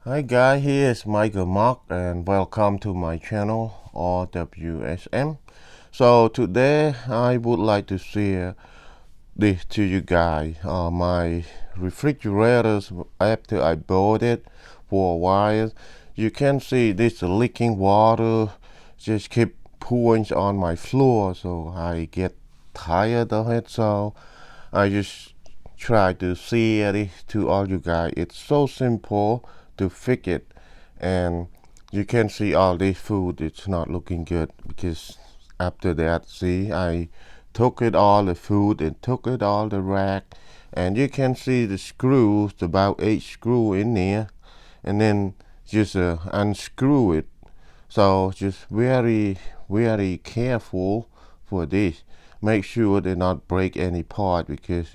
Hi guys, here is Michael Mark and welcome to my channel RWSM. So today I would like to share this to you guys. My refrigerators after I bought it for a while. You can see this leaking water just keep pouring on my floor, so I get tired of it. So I just try to share it to all you guys. It's so simple to fix it, and you can see all this food. It's not looking good because after that, see, I took it all the food and took it all the rack, and you can see the screws, about 8 screws in there, and then just unscrew it. So just very careful for this. Make sure they not break any part because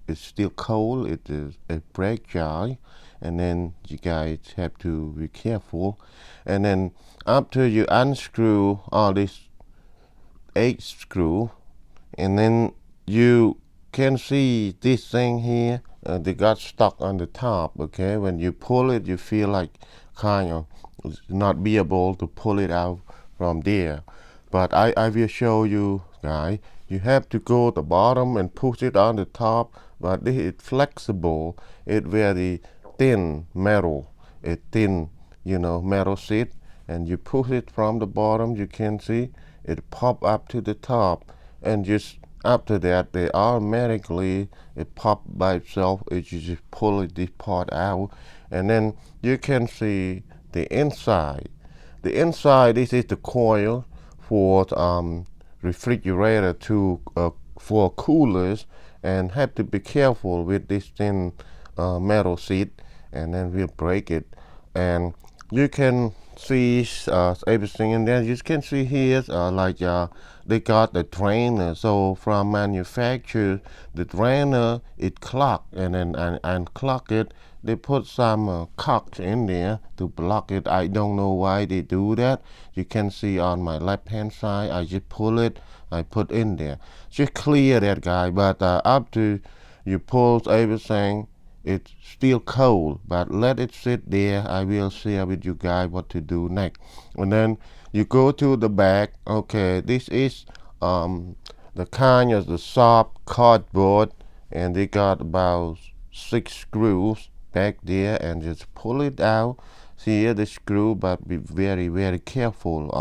it's still cold. It is a fragile, and then you guys have to be careful. And then after you unscrew all these 8 screw, and then you can see this thing here. They got stuck on the top. Okay, when you pull it, you feel like kind of not be able to pull it out from there. But I will show you guys. You have to go to the bottom and push it on the top. But this is flexible. It's very thin metal. A thin, metal sheet. And you push it from the bottom. You can see it pop up to the top, and just after that they automatically it pop by itself. It you just pull this part out, and then you can see the inside. This is the coil for refrigerator to for coolers, and have to be careful with this thin metal sheet, and then we'll break it. And you can see everything in there. You can see here they got the drainer. So from manufacturer, the drainer it clogged, and then and clog it. They put some cocks in there to block it. I don't know why they do that. You can see on my left hand side, I just pull it, I put in there. Just clear that guy. But after you pull everything, it's still cold, but let it sit there. I will share with you guys what to do next. And then you go to the back. Okay, this is the kind of the soft cardboard, and they got about 6 screws back there, and just pull it out. See here the screw, but be very careful.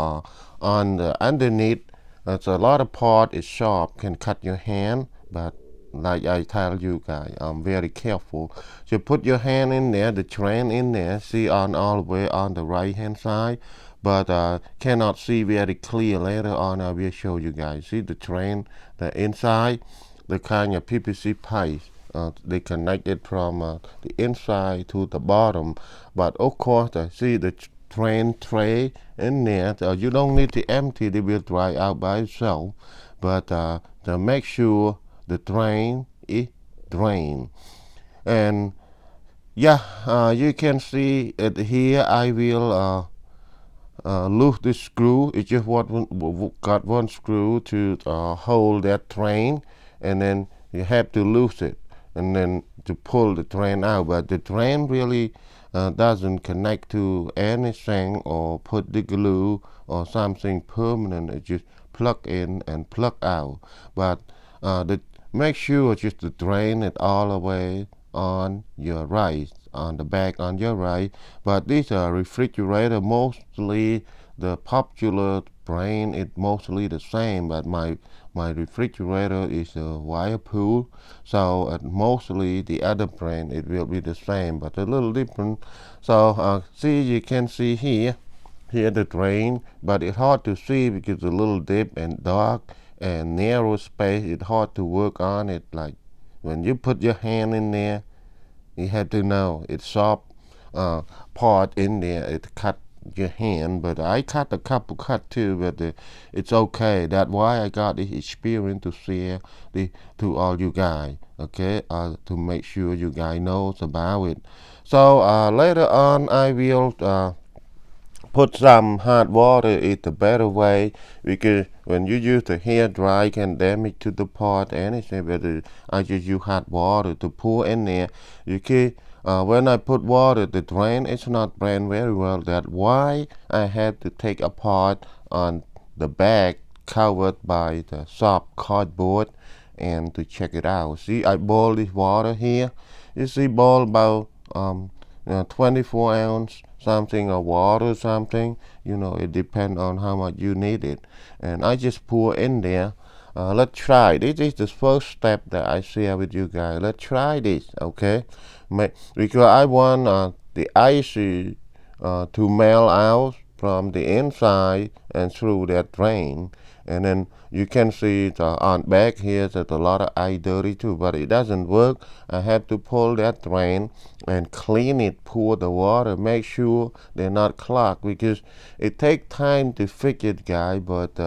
On the underneath, that's a lot of part is sharp, can cut your hand, but like I tell you guys, I'm very careful. So put your hand in there, the train in there, see on all the way on the right hand side, but cannot see very clear. Later on I will show you guys. See the train, the inside, the kind of PVC pipe. They connect it from the inside to the bottom, but of course I see the train tray in there. So you don't need to empty, they will dry out by itself, but to make sure the drain is drained. And yeah, you can see it here. I will loose this screw. It just got one screw to hold that drain, and then you have to loose it, and then to pull the drain out. But the drain really doesn't connect to anything or put the glue or something permanent. It just plug in and plug out. But the make sure just to drain it all the way on your right, on the back on your right. But these are refrigerator, mostly the popular brand is mostly the same, but my refrigerator is a Wirepool, so mostly the other brand it will be the same, but a little different. So see, you can see here the drain, but it's hard to see because it's a little deep and dark and narrow space. It's hard to work on it. Like when you put your hand in there, you have to know it's sharp part in there. It cut your hand, but I cut a couple cut too, but it's okay. That's why I got this experience to share to all you guys. Okay, to make sure you guys knows about it. So later on, I will put some hot water is the better way, because when you use the hair dry can damage to the part anything, but I just use hot water to pour in there. You can when I put water, the drain it's not ran very well. That's why I had to take apart on the bag covered by the soft cardboard and to check it out. See, I boil this water here. You see, boil about 24 ounce something of water, something. It depends on how much you need it, and I just pour in there. Let's try. This is the first step that I share with you guys. Let's try this, okay? Because I want the ice to melt out from the inside and through that drain. And then you can see on back here there's a lot of ice dirty too, but it doesn't work. I have to pull that drain and clean it, pour the water, make sure they're not clogged, because it takes time to fix it, guys. But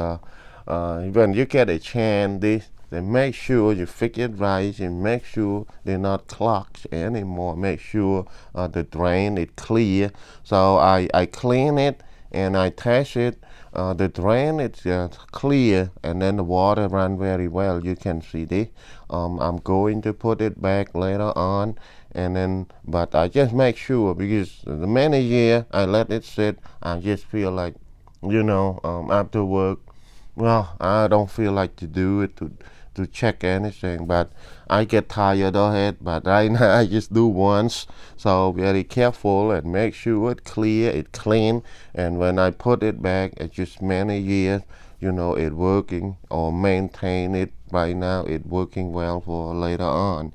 when you get a chance, then make sure you fix it right and make sure they're not clogged anymore. Make sure the drain is clear. So I clean it and I test it. The drain is clear, and then the water run very well. You can see this. I'm going to put it back later on, and then but I just make sure, because the many years I let it sit, I just feel like after work, well, I don't feel like to do it to check anything, but I get tired of it. But right now I just do once, so very careful and make sure it's clear, it's clean. And when I put it back, it's just many years, it working or maintain it. Right now, it working well for later on.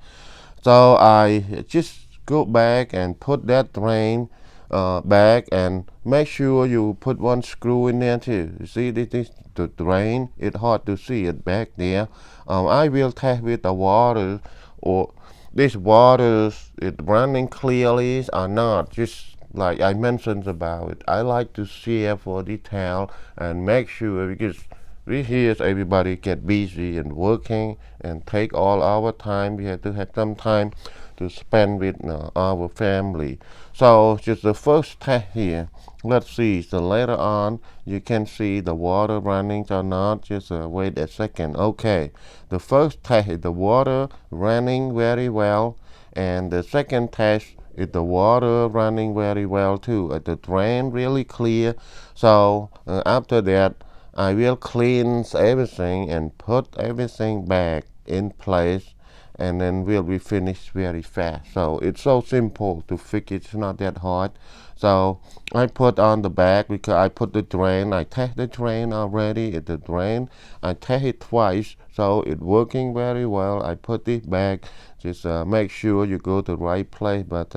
So I just go back and put that drain back, and make sure you put one screw in there too. You see, this is the drain. It's hard to see it back there. I will test with the water, or this water is running clearly or not. Just like I mentioned about it, I like to share for detail and make sure, because we here everybody get busy and working and take all our time. We have to have some time to spend with our family. So just the first test here. Let's see. So later on, you can see the water running or not. Just wait a second. Okay. The first test is the water running very well, and the second test is the water running very well too. The drain really clear. So after that, I will cleanse everything and put everything back in place, and then we'll be finished very fast. So it's so simple to fix. It's not that hard. So I put on the back, because I put the drain. I test the drain already. It's the drain. I test it twice, so it's working very well. I put it back. Just make sure you go to the right place. But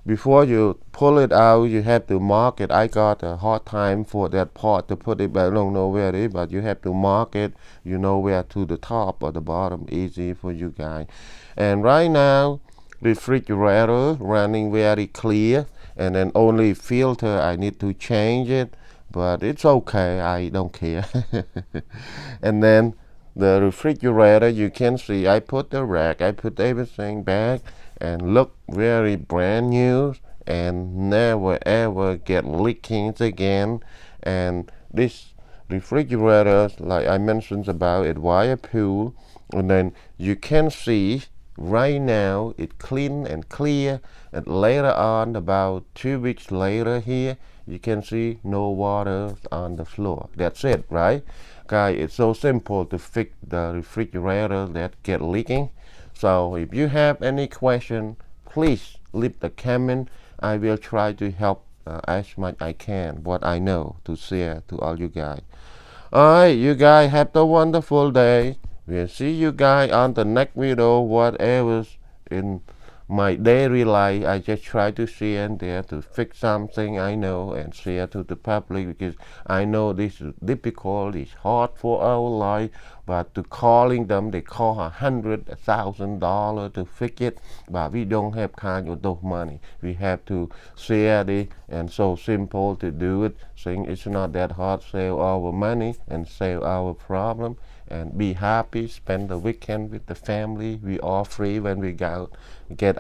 before you pull it out, you have to mark it. I got a hard time for that part to put it back. I don't know where it is, but you have to mark it. You know where to the top or the bottom. Easy for you guys. And right now, refrigerator running very clear, and then only filter I need to change it, but it's okay. I don't care. And then the refrigerator, you can see I put the rack, I put everything back, and look very brand new and never ever get leakings again. And this refrigerator, like I mentioned about it, Wirepool, and then you can see right now it's clean and clear, and later on, about 2 weeks later here, you can see no water on the floor. That's it, right? Guys, it's so simple to fix the refrigerator that get leaking. So if you have any question, please leave the comment. I will try to help as much I can, what I know, to share to all you guys. Alright, you guys have a wonderful day. We'll see you guys on the next video. Whatever's in my daily life, I just try to share in there to fix something I know and share to the public, because I know this is difficult, it's hard for our life, but to calling them, they call $100,000 to fix it, but we don't have kind of those money. We have to share it, and so simple to do it. Saying it's not that hard. Save our money and save our problem, and be happy. Spend the weekend with the family. We all free when we get out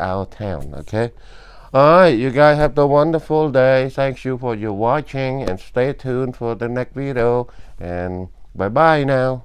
of town. Okay. Alright, you guys have a wonderful day. Thank you for your watching, and stay tuned for the next video. And bye bye now.